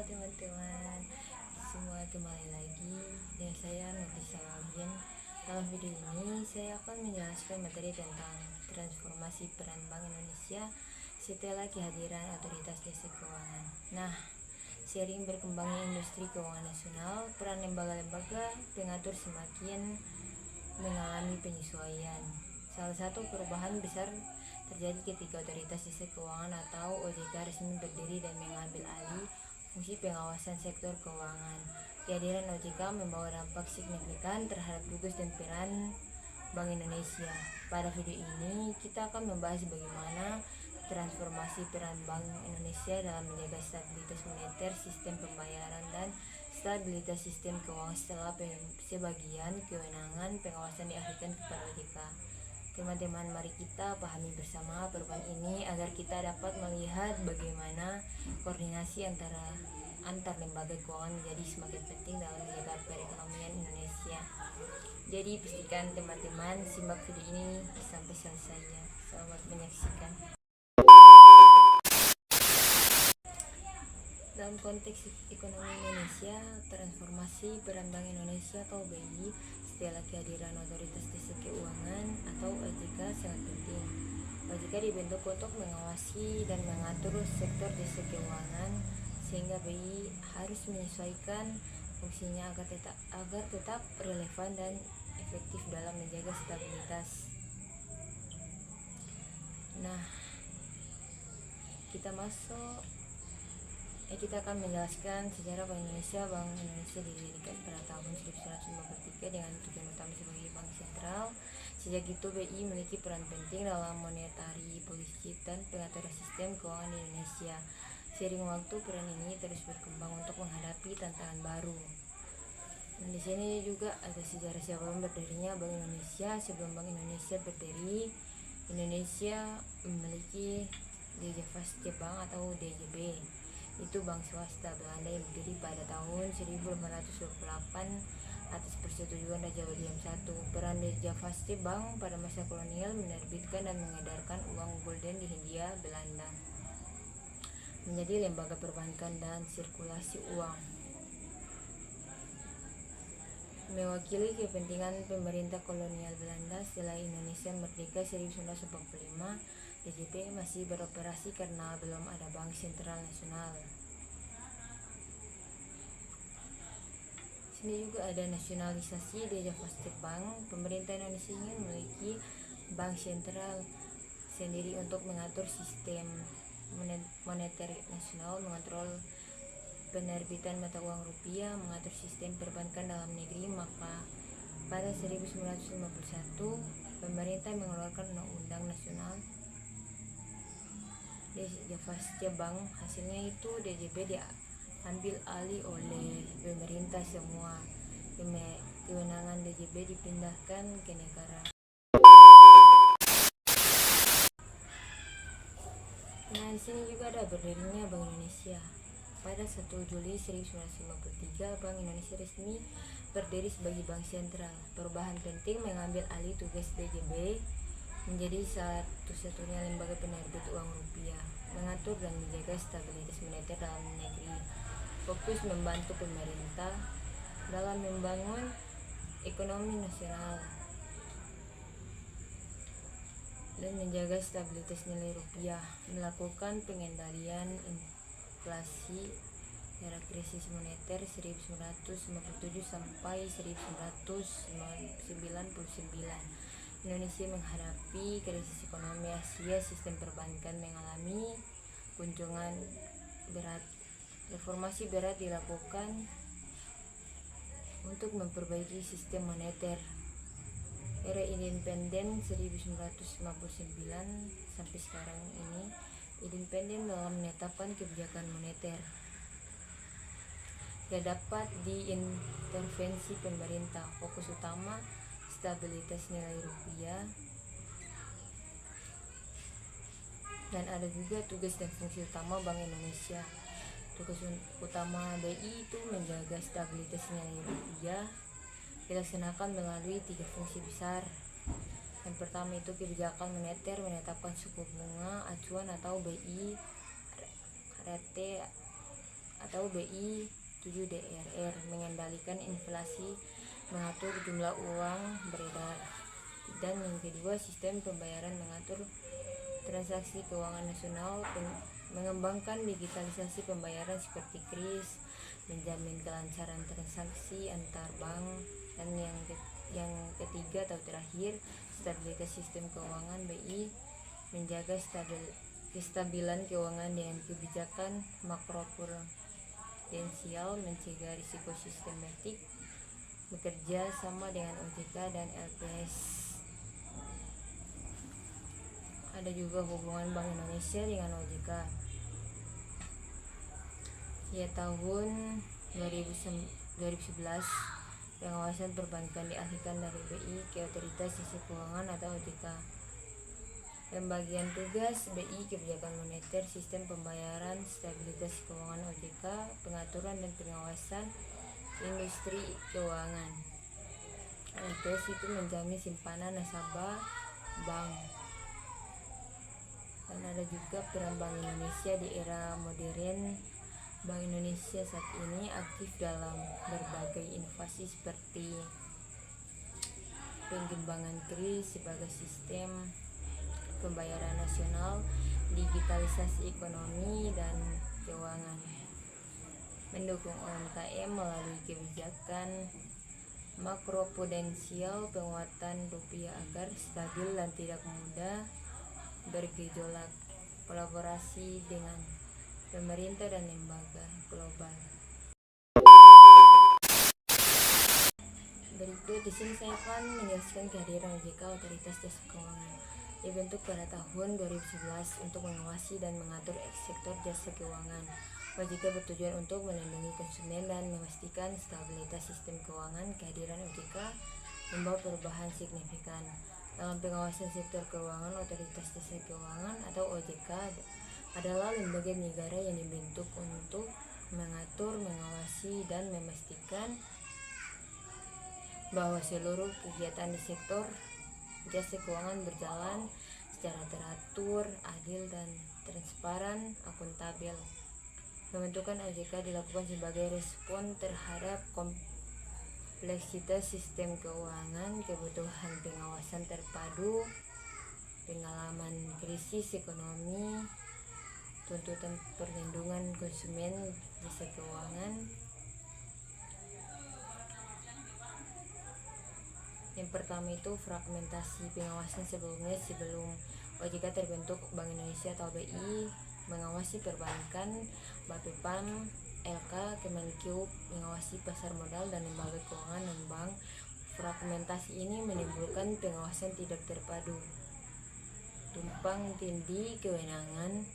teman-teman semua, kembali lagi dengan saya Nurlisa Walian. Dalam video ini saya akan menjelaskan materi tentang transformasi peran Bank Indonesia setelah kehadiran otoritas jasa keuangan. Nah, seiring berkembangnya industri keuangan nasional, peran lembaga-lembaga pengatur semakin mengalami penyesuaian. Salah satu perubahan besar terjadi ketika otoritas jasa keuangan atau OJK resmi berdiri dan mengambil alih fungsi pengawasan sektor keuangan. Kehadiran OJK membawa dampak signifikan terhadap tugas dan peran Bank Indonesia. Pada video ini kita akan membahas bagaimana transformasi peran Bank Indonesia dalam menjaga stabilitas moneter, sistem pembayaran, dan stabilitas sistem keuangan setelah sebagian kewenangan pengawasan dialihkan kepada OJK. Teman-teman, mari kita pahami bersama perubahan ini agar kita dapat melihat bagaimana koordinasi antar lembaga keuangan menjadi semakin penting dalam menjaga perekonomian Indonesia. Jadi pastikan teman-teman simak video ini sampai selesai ya. Selamat menyaksikan. Dalam konteks ekonomi Indonesia, transformasi peran Bank Indonesia atau BI setelah kehadiran otoritas jasa keuangan atau OJK sangat penting. OJK dibentuk untuk mengawasi dan mengatur sektor jasa keuangan, sehingga BI harus menyesuaikan fungsinya agar tetap relevan dan efektif dalam menjaga stabilitas. Nah, kita akan menjelaskan sejarah Bank Indonesia. Bank Indonesia didirikan pada tahun 1153 dengan tujuan utama sebagai bank sentral. Sejak itu BI memiliki peran penting dalam monetary policy dan pengaturan sistem keuangan di Indonesia. Seiring waktu, peran ini terus berkembang untuk menghadapi tantangan baru. Dan di sini juga ada sejarah sebelum berdirinya Bank Indonesia. Sebelum Bank Indonesia berdiri, Indonesia memiliki Dijavasche Bank atau DJB. Itu bank swasta Belanda yang berdiri pada tahun 1528 atas persetujuan Raja William I. Peran Dijavasche Bank pada masa kolonial menerbitkan dan mengedarkan uang gulden di Hindia Belanda, menjadi lembaga perbankan dan sirkulasi uang, mewakili kepentingan pemerintah kolonial Belanda. Setelah Indonesia merdeka 1945, DJB masih beroperasi karena belum ada bank sentral nasional. Sini juga ada nasionalisasi Dijavasche Bank. Pemerintah Indonesia ingin memiliki bank sentral sendiri untuk mengatur sistem moneter nasional, mengontrol penerbitan mata uang rupiah, mengatur sistem perbankan dalam negeri. Maka pada 1951 pemerintah mengeluarkan Undang-Undang Nasional Dijavasche Bank. Hasilnya itu DJB diambil alih oleh pemerintah semua. Kewenangan DJB dipindahkan ke negara. Nah, di sini juga ada berdirinya Bank Indonesia. Pada 1 Juli 1953, Bank Indonesia resmi berdiri sebagai bank sentral. Perubahan penting mengambil alih tugas DJB menjadi satu-satunya lembaga penerbit uang rupiah, mengatur dan menjaga stabilitas moneter dalam negeri. Fokus membantu pemerintah dalam membangun ekonomi nasional dan menjaga stabilitas nilai rupiah, melakukan pengendalian inflasi era krisis moneter 1957 sampai 1999. Indonesia menghadapi krisis ekonomi Asia, sistem perbankan mengalami guncangan berat. Reformasi berat dilakukan untuk memperbaiki sistem moneter. Era independen 1959 sampai sekarang ini, independen dalam menetapkan kebijakan moneter. Gak dapat diintervensi pemerintah. Fokus utama stabilitas nilai rupiah, dan ada juga tugas dan fungsi utama Bank Indonesia. Tugas utama BI itu menjaga stabilitas nilai rupiah dilaksanakan melalui 3 fungsi besar. Yang pertama itu kebijakan moneter, menetapkan suku bunga acuan atau BI rate atau BI 7DRR, mengendalikan inflasi, mengatur jumlah uang beredar. Dan yang kedua, sistem pembayaran mengatur transaksi keuangan nasional, mengembangkan digitalisasi pembayaran seperti KRIS, menjamin kelancaran transaksi antar bank. Dan yang ketiga atau terakhir, stabilitas sistem keuangan BI, menjaga kestabilan keuangan dengan kebijakan makroprudensial, mencegah risiko sistematik, bekerja sama dengan OJK dan LPS. Ada juga hubungan Bank Indonesia dengan OJK. Ya, tahun 2011 pengawasan perbankan dialihkan dari BI ke Otoritas Jasa Keuangan atau OJK. Pembagian tugas BI, kebijakan moneter, sistem pembayaran, stabilitas keuangan OJK, pengaturan dan pengawasan industri keuangan. LPS itu menjamin simpanan nasabah bank. Dan ada juga peran Bank Indonesia di era modern. Bank Indonesia saat ini aktif dalam berbagai inovasi seperti pengembangan KRIS sebagai sistem pembayaran nasional, digitalisasi ekonomi dan keuangan, mendukung UMKM melalui kebijakan makroprudensial, penguatan rupiah agar stabil dan tidak mudah bergejolak, kolaborasi dengan pemerintah dan lembaga global. Berikut di sini saya akan menjelaskan kehadiran OJK, Otoritas Jasa Keuangan, dibentuk pada tahun 2011 untuk mengawasi dan mengatur sektor jasa keuangan. OJK bertujuan untuk melindungi konsumen dan memastikan stabilitas sistem keuangan. Kehadiran OJK membawa perubahan signifikan dalam pengawasan sektor keuangan. Otoritas Jasa Keuangan atau OJK adalah lembaga negara yang dibentuk untuk mengatur, mengawasi, dan memastikan bahwa seluruh kegiatan di sektor jasa keuangan berjalan secara teratur, adil, dan transparan, akuntabel. Pembentukan OJK dilakukan sebagai respon terhadap kompleksitas sistem keuangan, kebutuhan pengawasan terpadu, pengalaman krisis ekonomi, tuntutan perlindungan konsumen jasa keuangan. Yang pertama itu fragmentasi pengawasan. Sebelum OJK terbentuk, Bank Indonesia atau BI mengawasi perbankan, Bapepam, LK, Kemenkeu mengawasi pasar modal dan lembaga keuangan non bank. Fragmentasi ini menimbulkan pengawasan tidak terpadu, tumpang tindih kewenangan,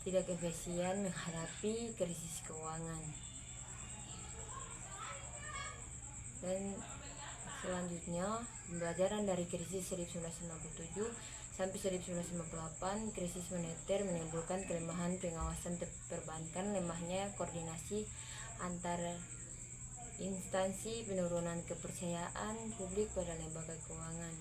tidak efisien menghadapi krisis keuangan. Dan selanjutnya, pembelajaran dari krisis 1997 sampai 1998, krisis moneter menimbulkan kelemahan pengawasan perbankan, lemahnya koordinasi antar instansi, penurunan kepercayaan publik pada lembaga keuangan.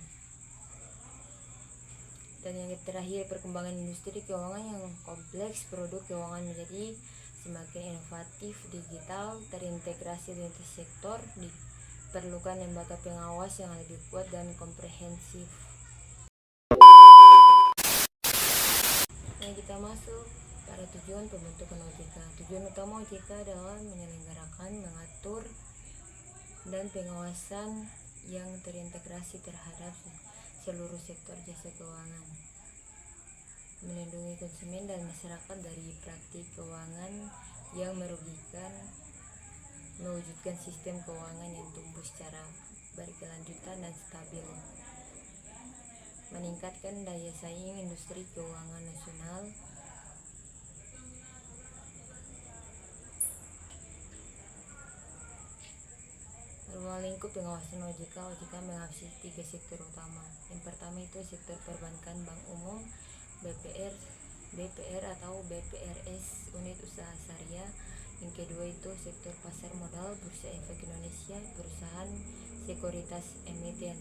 Dan yang terakhir, perkembangan industri keuangan yang kompleks, produk keuangan menjadi semakin inovatif, digital, terintegrasi lintas sektor, diperlukan lembaga pengawas yang lebih kuat dan komprehensif. Nah, kita masuk pada tujuan pembentukan OJK. Tujuan utama OJK adalah menyelenggarakan, mengatur, dan pengawasan yang terintegrasi terhadap seluruh sektor jasa keuangan, melindungi konsumen dan masyarakat dari praktik keuangan yang merugikan, mewujudkan sistem keuangan yang tumbuh secara berkelanjutan dan stabil, meningkatkan daya saing industri keuangan nasional, ruang lingkup pengawasan OJK. OJK mengawasi 3 sektor utama. Yang pertama itu sektor perbankan, bank umum, BPR atau BPRS, unit usaha syariah. Yang kedua itu sektor pasar modal, Bursa Efek Indonesia, perusahaan sekuritas emiten,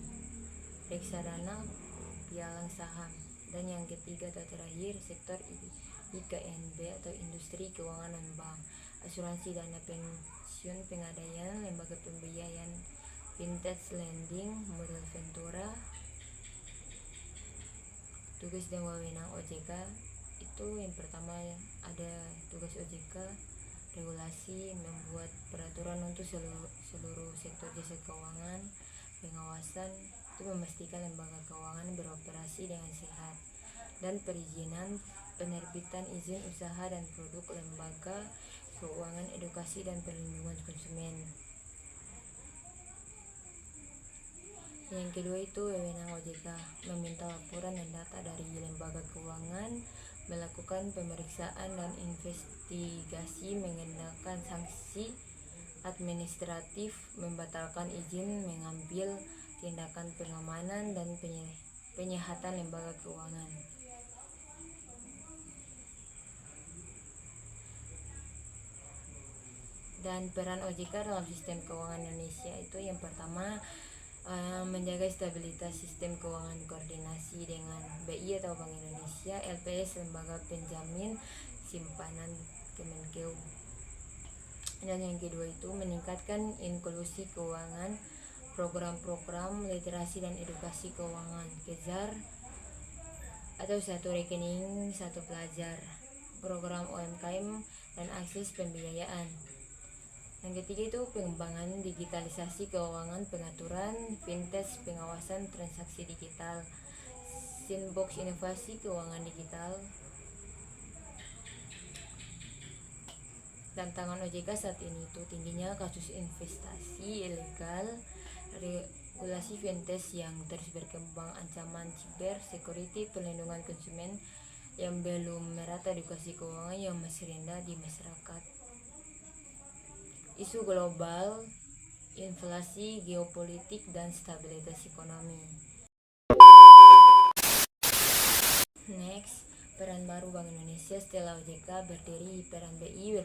reksadana, pialang saham. Dan yang ketiga atau terakhir, sektor IKNB atau industri keuangan non bank. asuransi, dana pensiun, pengadaian, lembaga pembiayaan, vintage lending, modal ventura. Tugas dan wewenang OJK itu yang pertama ada tugas OJK regulasi, membuat peraturan untuk seluruh sektor jasa keuangan, pengawasan itu memastikan lembaga keuangan beroperasi dengan sehat, dan perizinan, penerbitan izin usaha dan produk lembaga keuangan, edukasi dan perlindungan konsumen. Yang kedua itu wewenang OJK, meminta laporan dan data dari lembaga keuangan, melakukan pemeriksaan dan investigasi, mengenakan sanksi administratif, membatalkan izin, mengambil tindakan pengamanan dan penyehatan lembaga keuangan. Dan peran OJK dalam sistem keuangan Indonesia itu yang pertama, menjaga stabilitas sistem keuangan, koordinasi dengan BI atau Bank Indonesia, LPS, lembaga penjamin simpanan Kemenkeu. Dan yang kedua itu meningkatkan inklusi keuangan, program-program literasi dan edukasi keuangan, KEZAR atau satu rekening satu pelajar, program UMKM dan akses pembiayaan. Yang ketiga itu pengembangan digitalisasi keuangan, pengaturan, vintage, pengawasan transaksi digital, sandbox inovasi keuangan digital. Tantangan OJK saat ini itu tingginya kasus investasi ilegal, regulasi vintage yang terus berkembang, ancaman cyber security, perlindungan konsumen yang belum merata, edukasi keuangan yang masih rendah di masyarakat. Isu global, inflasi, geopolitik, dan stabilitas ekonomi. Next, peran baru Bank Indonesia setelah OJK berdiri. Peran BI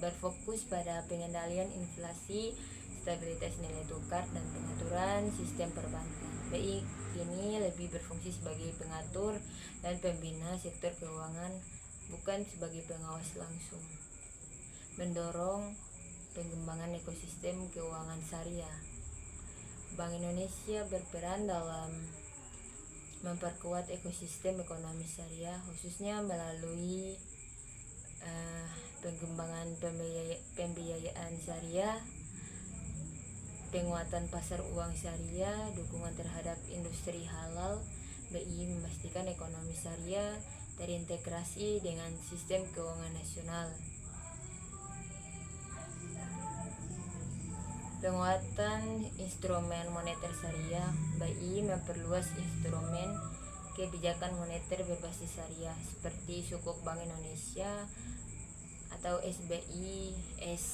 berfokus pada pengendalian inflasi, stabilitas nilai tukar, dan pengaturan sistem perbankan. BI kini lebih berfungsi sebagai pengatur dan pembina sektor keuangan, bukan sebagai pengawas langsung. Mendorong pengembangan ekosistem keuangan syariah. Bank Indonesia berperan dalam memperkuat ekosistem ekonomi syariah, khususnya melalui pengembangan pembiayaan syariah, penguatan pasar uang syariah, dukungan terhadap industri halal. BI memastikan ekonomi syariah terintegrasi dengan sistem keuangan nasional. Penguatan instrumen moneter syariah. BI memperluas instrumen kebijakan moneter berbasis syariah seperti Sukuk Bank Indonesia atau SBI,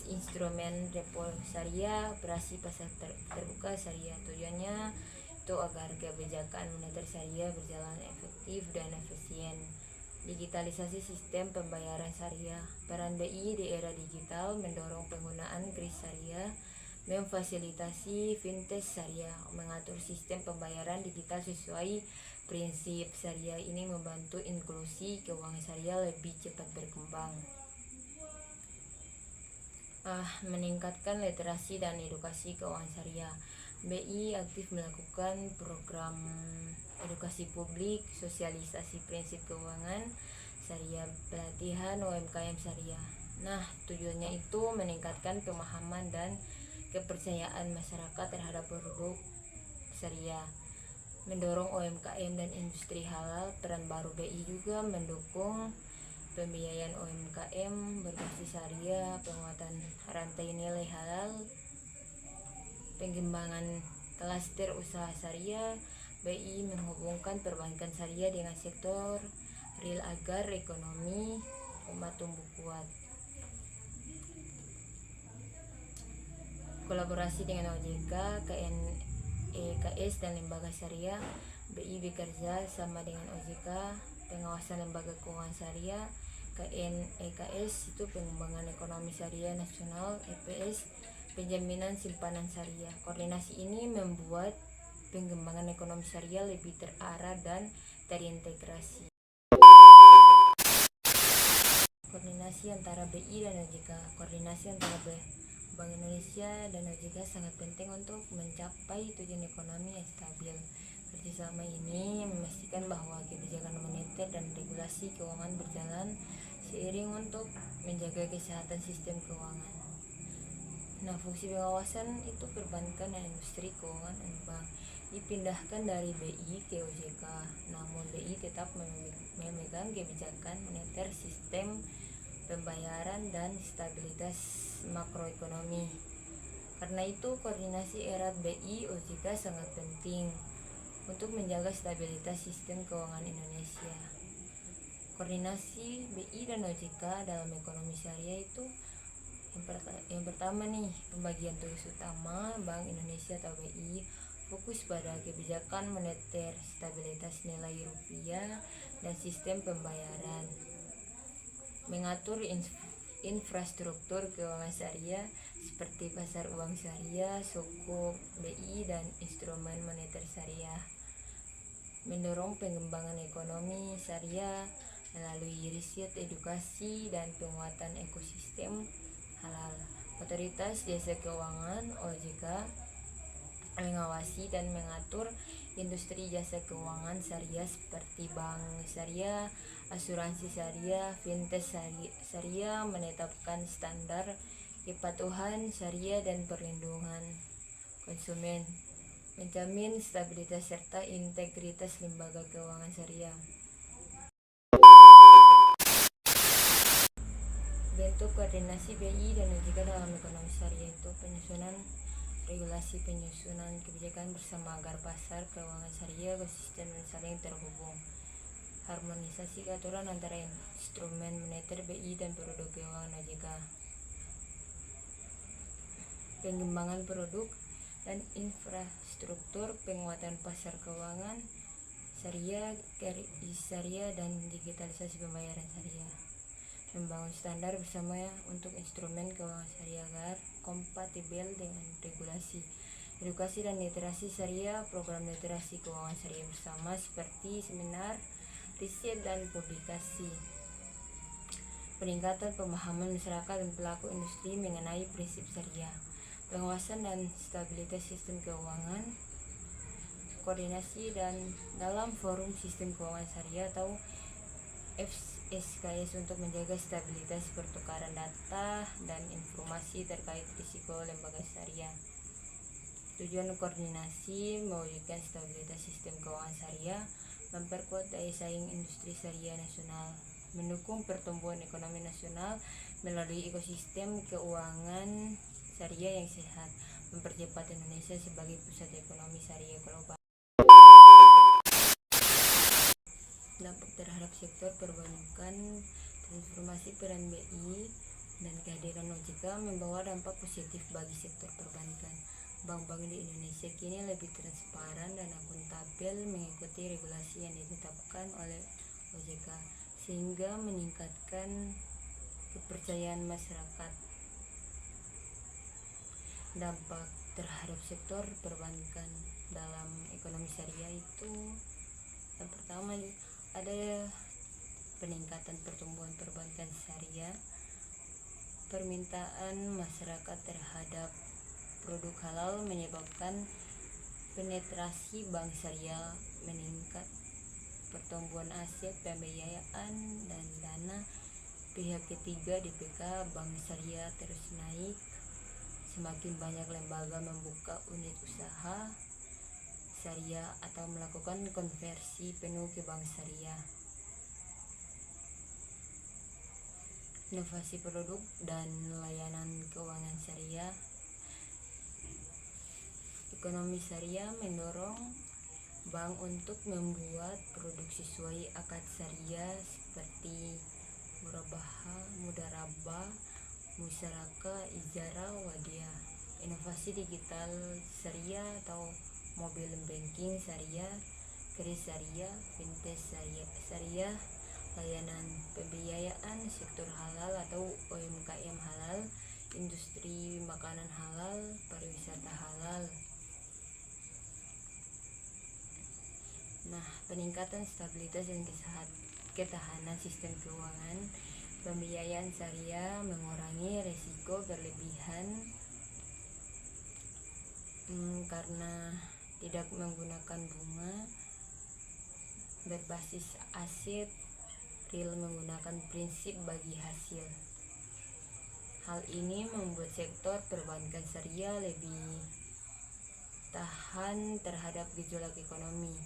instrumen repo syariah, operasi pasar terbuka syariah. Tujuannya itu agar kebijakan moneter syariah berjalan efektif dan efisien. Digitalisasi sistem pembayaran syariah. Peran BI di era digital mendorong penggunaan kris syariah, memfasilitasi vintage syariah, mengatur sistem pembayaran digital sesuai prinsip syariah. Ini membantu inklusi keuangan syariah lebih cepat berkembang. Meningkatkan literasi dan edukasi keuangan syariah. BI aktif melakukan program edukasi publik, sosialisasi prinsip keuangan syariah, pelatihan UMKM syariah. Tujuannya itu meningkatkan pemahaman dan kepercayaan masyarakat terhadap produk syariah, mendorong UMKM dan industri halal. Peran baru BI juga mendukung pembiayaan UMKM berbasis syariah, penguatan rantai nilai halal, pengembangan klaster usaha syariah. BI menghubungkan perbankan syariah dengan sektor real agar ekonomi umat tumbuh kuat. Kolaborasi dengan OJK, KNEKS, dan lembaga syariah. BI bekerja sama dengan OJK, pengawasan lembaga keuangan syariah. KNEKS itu pengembangan ekonomi syariah nasional, EPS penjaminan simpanan syariah. Koordinasi ini membuat pengembangan ekonomi syariah lebih terarah dan terintegrasi. Koordinasi antara BI dan OJK. Koordinasi antara Bank Indonesia dan OJK sangat penting untuk mencapai tujuan ekonomi yang stabil. Kerjasama ini memastikan bahwa kebijakan moneter dan regulasi keuangan berjalan seiring untuk menjaga kesehatan sistem keuangan. Nah, fungsi pengawasan itu perbankan dan industri keuangan dan bank dipindahkan dari BI ke OJK. Namun BI tetap memegang kebijakan moneter, sistem pembayaran dan stabilitas makroekonomi. Karena itu koordinasi erat BI OJK sangat penting untuk menjaga stabilitas sistem keuangan Indonesia. Koordinasi BI dan OJK dalam ekonomi syariah itu yang pertama nih, pembagian tugas utama. Bank Indonesia atau BI fokus pada kebijakan moneter, stabilitas nilai rupiah, dan sistem pembayaran. Mengatur infrastruktur keuangan syariah seperti pasar uang syariah, sukuk BI, dan instrumen moneter syariah. Mendorong pengembangan ekonomi syariah melalui riset, edukasi, dan penguatan ekosistem halal. Otoritas Jasa Keuangan OJK mengawasi dan mengatur industri jasa keuangan syariah seperti bank syariah, asuransi syariah, fintech syariah, menetapkan standar kepatuhan syariah dan perlindungan konsumen, menjamin stabilitas serta integritas lembaga keuangan syariah. Bentuk koordinasi BI dan OJK dalam ekonomi syariah itu penyusunan regulasi, penyusunan kebijakan bersama agar pasar keuangan syariah konsisten dan saling terhubung. Harmonisasi aturan antara instrumen moneter BI dan produk keuangan OJK. Pengembangan produk dan infrastruktur, penguatan pasar keuangan syariah, syariah, dan digitalisasi pembayaran syariah. Membangun standar bersama untuk instrumen keuangan syariah agar kompatibel dengan regulasi. Edukasi dan literasi syariah, program literasi keuangan syariah bersama seperti seminar, riset, dan publikasi. Peningkatan pemahaman masyarakat dan pelaku industri mengenai prinsip syariah. Pengawasan dan stabilitas sistem keuangan. Koordinasi dan dalam forum sistem keuangan syariah atau SKS untuk menjaga stabilitas pertukaran data dan informasi terkait risiko lembaga syariah. Tujuan koordinasi mewujudkan stabilitas sistem keuangan syariah, memperkuat daya saing industri syariah nasional, mendukung pertumbuhan ekonomi nasional melalui ekosistem keuangan syariah yang sehat, mempercepat Indonesia sebagai pusat ekonomi syariah global. Dampak terhadap sektor perbankan. Transformasi peran BI dan kehadiran OJK membawa dampak positif bagi sektor perbankan. Bank-bank di Indonesia kini lebih transparan dan akuntabel mengikuti regulasi yang ditetapkan oleh OJK, sehingga meningkatkan kepercayaan masyarakat. Dampak terhadap sektor perbankan dalam ekonomi syariah itu yang pertama ada peningkatan pertumbuhan perbankan syariah. Permintaan masyarakat terhadap produk halal menyebabkan penetrasi bank syariah meningkat. Pertumbuhan aset, pembiayaan, dan dana pihak ketiga DPK bank syariah terus naik. Semakin banyak lembaga membuka unit usaha syariah atau melakukan konversi penuh ke bank syariah. Inovasi produk dan layanan keuangan syariah. Ekonomi syariah mendorong bank untuk membuat produk sesuai akad syariah seperti mudarabah, musyarakah, ijarah, wadiah. Inovasi digital syariah atau mobile banking syariah, kris syariah, fintech syariah, layanan pembiayaan, sektor halal atau UMKM halal, industri makanan halal, pariwisata halal. Nah, peningkatan stabilitas dan ketahanan sistem keuangan. Pembiayaan syariah mengurangi risiko berlebihan karena tidak menggunakan bunga berbasis aset real, menggunakan prinsip bagi hasil. Hal ini membuat sektor perbankan syariah lebih tahan terhadap gejolak ekonomi.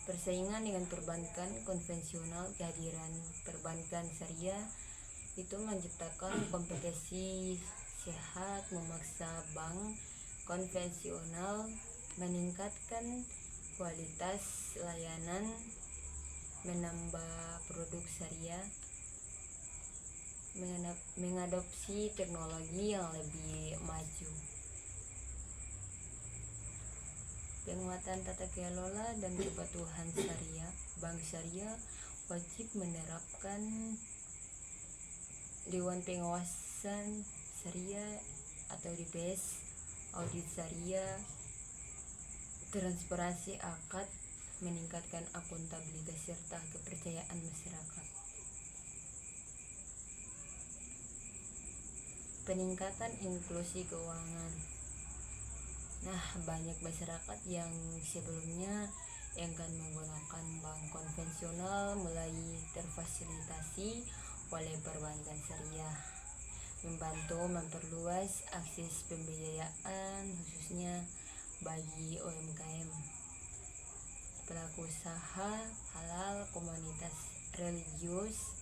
Persaingan dengan perbankan konvensional, kehadiran perbankan syariah itu menciptakan kompetisi sehat, memaksa bank konvensional meningkatkan kualitas layanan, menambah produk syariah, mengadopsi teknologi yang lebih maju. Penguatan tata kelola dan kepatuhan syariah. Bank syariah wajib menerapkan Dewan Pengawasan Syariah atau DPS, audit syariah, transparansi akad, meningkatkan akuntabilitas serta kepercayaan masyarakat. Peningkatan inklusi keuangan. Banyak masyarakat yang sebelumnya enggan menggunakan bank konvensional mulai terfasilitasi oleh perbankan syariah, membantu memperluas akses pembiayaan khususnya bagi UMKM, pelaku usaha halal, komunitas religius.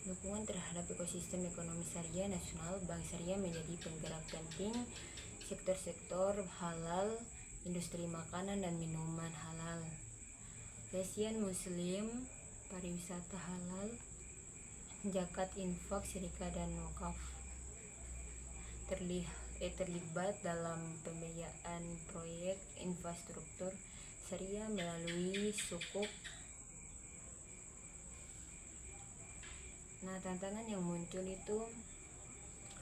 Dukungan terhadap ekosistem ekonomi syariah nasional. Bank syariah menjadi penggerak penting sektor-sektor halal, industri makanan dan minuman halal, Yayasan Muslim, pariwisata halal, zakat, infak, sedekah dan wakaf. Terlibat dalam pembiayaan proyek infrastruktur syariah melalui sukuk. Tantangan yang muncul itu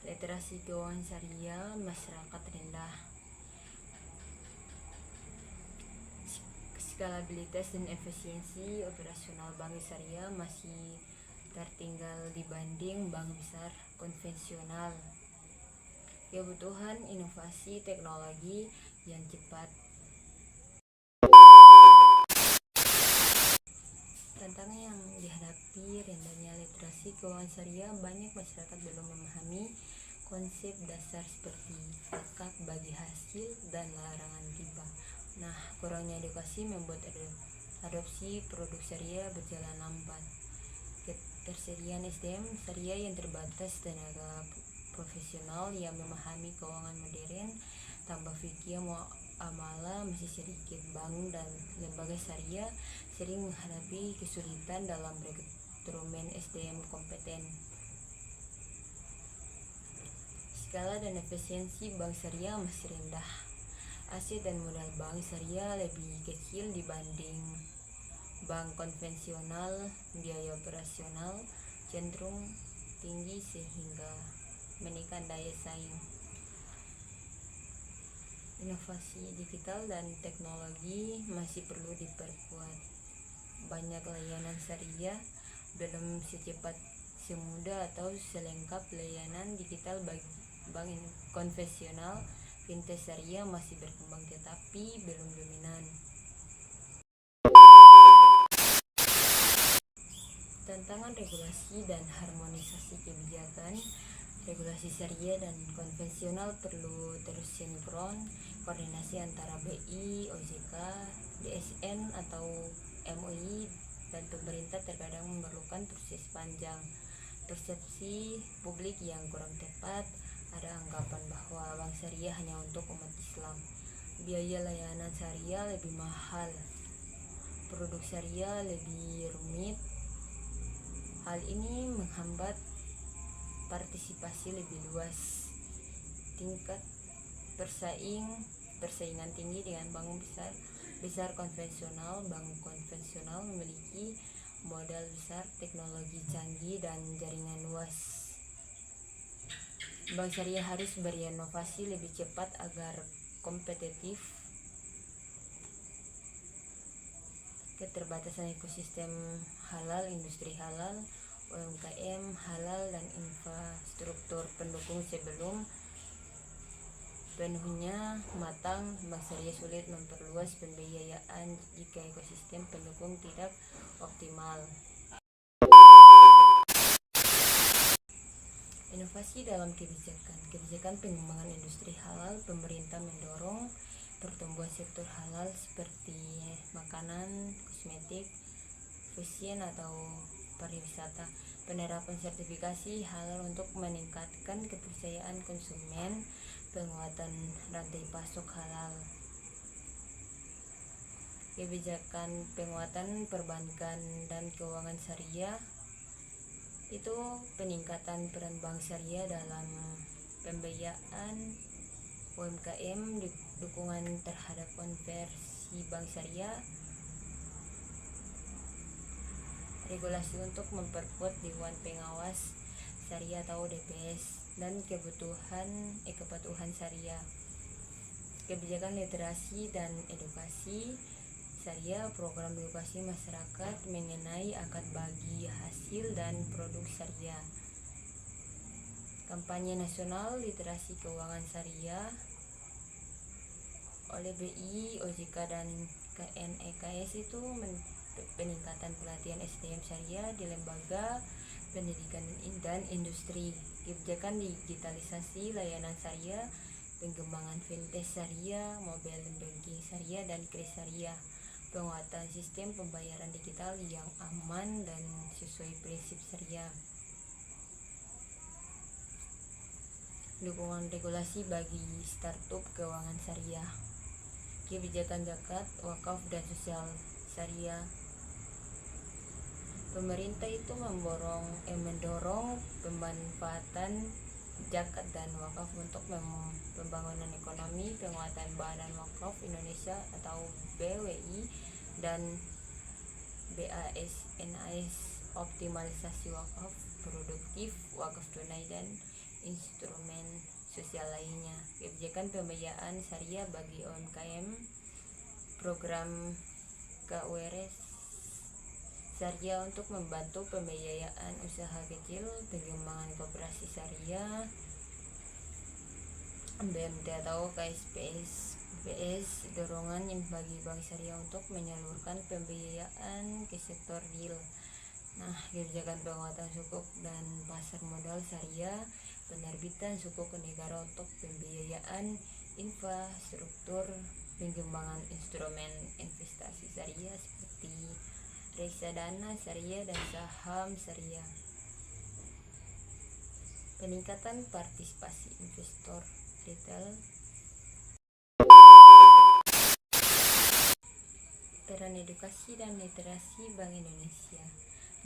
literasi keuangan syariah masyarakat rendah, skalabilitas dan efisiensi operasional bank syariah masih tertinggal dibanding bank besar konvensional, kebutuhan inovasi teknologi yang cepat. Tantangan yang dihadapi rendahnya literasi keuangan syariah. Banyak masyarakat belum memahami konsep dasar seperti zakat bagi hasil dan larangan riba. Kurangnya edukasi membuat adopsi produk syariah berjalan lambat. Ketersediaan SDM syariah yang terbatas, tenaga profesional yang memahami keuangan modern, tambah fikih muamalah masih sedikit. Bank dan lembaga syariah sering menghadapi kesulitan dalam rekrutmen SDM kompeten. Skala dan efisiensi bank syariah masih rendah. Aset dan modal bank syariah lebih kecil dibanding bank konvensional. Biaya operasional cenderung tinggi sehingga menekan daya saing. Inovasi digital dan teknologi masih perlu diperkuat. Banyak layanan syariah belum secepat, semudah atau selengkap layanan digital bagi bank konvensional. Fintech syariah masih berkembang tetapi belum dominan. Tantangan regulasi dan harmonisasi kebijakan. Regulasi syariah dan konvensional perlu terus sinkron. Koordinasi antara BI, OJK, DSN atau MUI dan pemerintah terkadang memerlukan proses panjang. Persepsi publik yang kurang tepat. Ada anggapan bahwa bank syariah hanya untuk umat Islam. Biaya layanan syariah lebih mahal. Produk syariah lebih rumit. Hal ini menghambat partisipasi lebih luas. Tingkat persaingan tinggi dengan bank besar konvensional. Bank konvensional memiliki modal besar, teknologi canggih dan jaringan luas. Bank syariah harus berinovasi lebih cepat agar kompetitif. keterbatasan ekosistem halal, industri halal, UMKM halal, dan infrastruktur pendukung sebelum penuhnya matang, Bank Syariah sulit memperluas pembiayaan jika ekosistem pendukung tidak optimal. Inovasi dalam kebijakan pengembangan industri halal, pemerintah mendorong pertumbuhan sektor halal seperti makanan, kosmetik, fashion atau pariwisata. Penerapan sertifikasi halal untuk meningkatkan kepercayaan konsumen, penguatan rantai pasok halal. Kebijakan penguatan perbankan dan keuangan syariah itu peningkatan peran bank syariah dalam pembiayaan UMKM, dukungan terhadap konversi bank syariah, regulasi untuk memperkuat Dewan Pengawas Syariah atau DPS, dan kepatuhan syariah. Kebijakan literasi dan edukasi syariah, program edukasi masyarakat mengenai akad bagi hasil dan produk syariah. Kampanye nasional literasi keuangan syariah oleh BI, OJK, dan KNEKS itu peningkatan pelatihan SDM syariah di lembaga pendidikan dan industri. Kebijakan digitalisasi layanan syariah, pengembangan fintech syariah, mobile banking syariah, dan kris syariah. Penguatan sistem pembayaran digital yang aman dan sesuai prinsip syariah. Dukungan regulasi bagi startup keuangan syariah. Kebijakan zakat, wakaf, dan sosial syariah. Pemerintah itu mendorong pemanfaatan zakat dan wakaf untuk pembangunan ekonomi, penguatan Badan Wakaf Indonesia atau BWI dan BASNAS, optimalisasi wakaf produktif, wakaf tunai, dan instrumen sosial lainnya. Kebijakan pembiayaan syariah bagi UMKM, program KURS syariah untuk membantu pembiayaan usaha kecil, pengembangan koperasi syariah, BMT atau KSPS, dorongan bagi bank syariah untuk menyalurkan pembiayaan ke sektor real. Kebijakan penguatan sukuk dan pasar modal syariah, penerbitan sukuk negara untuk pembiayaan infrastruktur, pengembangan instrumen investasi syariah seperti reksadana syariah dan saham syariah. Peningkatan partisipasi investor retail. Peran edukasi dan literasi Bank Indonesia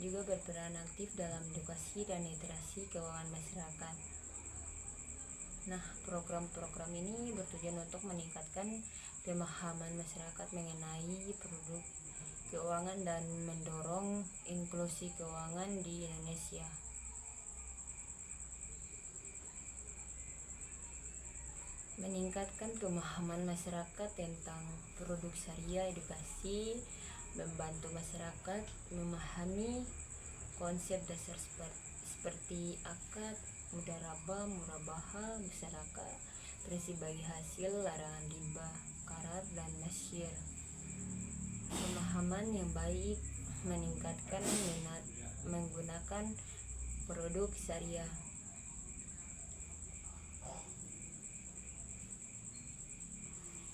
juga berperan aktif dalam edukasi dan literasi keuangan masyarakat. Program-program ini bertujuan untuk meningkatkan pemahaman masyarakat mengenai produk keuangan dan mendorong inklusi keuangan di Indonesia. Meningkatkan pemahaman masyarakat tentang produk syariah, edukasi membantu masyarakat memahami konsep dasar seperti akad, mudharabah, murabaha, musyarakah, prinsip bagi hasil, larangan riba, karar, dan nasyir. Pemahaman yang baik meningkatkan minat menggunakan produk syariah.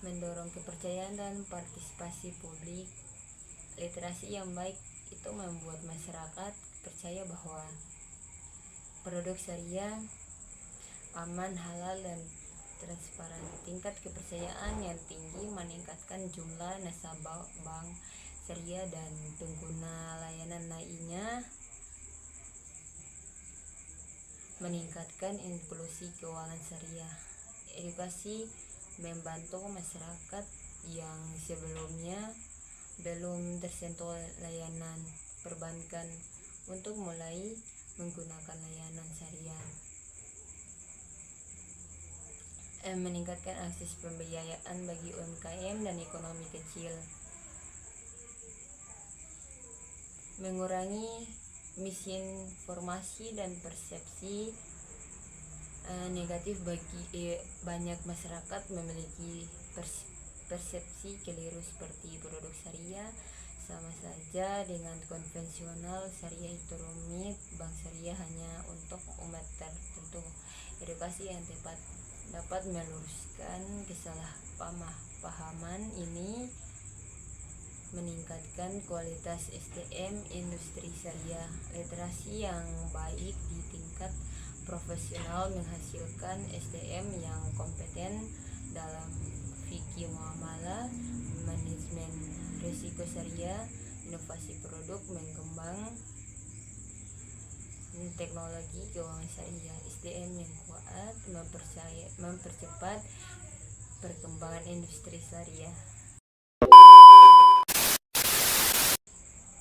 Mendorong kepercayaan dan partisipasi publik. Literasi yang baik itu membuat masyarakat percaya bahwa produk syariah aman, halal, dan transparan. Tingkat kepercayaan yang tinggi meningkatkan jumlah nasabah bank syariah dan pengguna layanan lainnya, meningkatkan inklusi keuangan syariah. Edukasi membantu masyarakat yang sebelumnya belum tersentuh layanan perbankan untuk mulai menggunakan layanan syariah. Meningkatkan akses pembiayaan bagi UMKM dan ekonomi kecil. mengurangi misinformasi dan persepsi negatif bagi banyak masyarakat memiliki persepsi keliru seperti produk syariah sama saja dengan konvensional. Syariah itu rumit, bank syariah hanya untuk umat tertentu. Edukasi yang tepat dapat meluruskan kesalahpahaman ini, meningkatkan kualitas SDM industri syariah. Literasi yang baik di tingkat profesional menghasilkan SDM yang kompeten dalam fikih muamalah, manajemen risiko syariah, inovasi produk, mengembang teknologi keuangan syariah. SDM yang kuat mempercepat perkembangan industri syariah.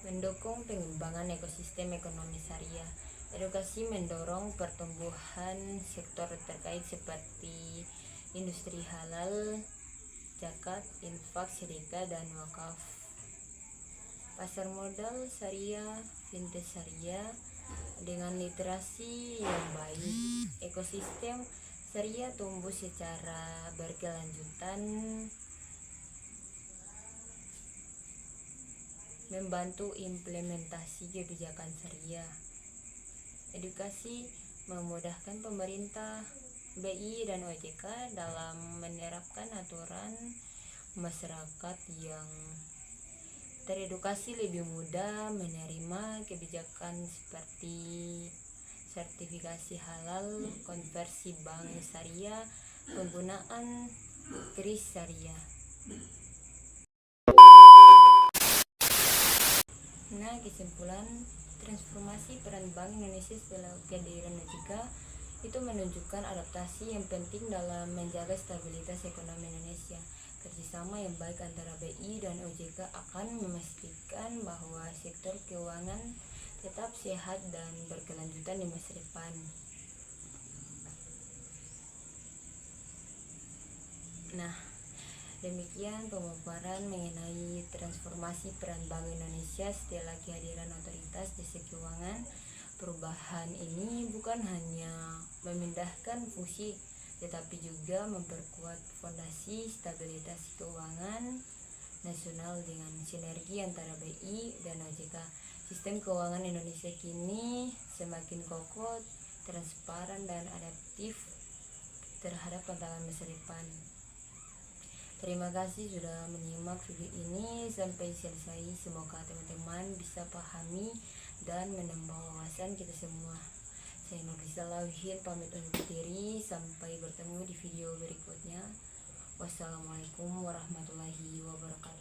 Mendukung pengembangan ekosistem ekonomi syariah. Edukasi mendorong pertumbuhan sektor terkait seperti industri halal, zakat, infak, sedekah, dan wakaf. Pasar modal syariah, fintech syariah. Dengan literasi yang baik, ekosistem syariah tumbuh secara berkelanjutan, membantu implementasi kebijakan syariah. Edukasi memudahkan pemerintah, BI, dan OJK dalam menerapkan aturan. Masyarakat yang teredukasi lebih mudah menerima kebijakan seperti sertifikasi halal, konversi bank syariah, penggunaan kris syariah. Nah, kesimpulan, transformasi peran Bank Indonesia setelah kehadiran OJK itu menunjukkan adaptasi yang penting dalam menjaga stabilitas ekonomi Indonesia. Kerjasama yang baik antara BI dan OJK akan memastikan bahwa sektor keuangan tetap sehat dan berkelanjutan di masa depan. Nah, demikian pemaparan mengenai transformasi peran Bank Indonesia setelah kehadiran otoritas jasa keuangan. Perubahan ini bukan hanya memindahkan fungsi, tetapi juga memperkuat fondasi stabilitas keuangan nasional dengan sinergi antara BI dan OJK. Sistem keuangan Indonesia kini semakin kokoh, transparan, dan adaptif terhadap tantangan masa depan. Terima kasih sudah menyimak video ini sampai selesai. Semoga teman-teman bisa pahami dan menambah wawasan kita semua. Saya Nurlisa Lauhin pamit undur diri. Sampai bertemu di video berikutnya. Wassalamualaikum warahmatullahi wabarakatuh.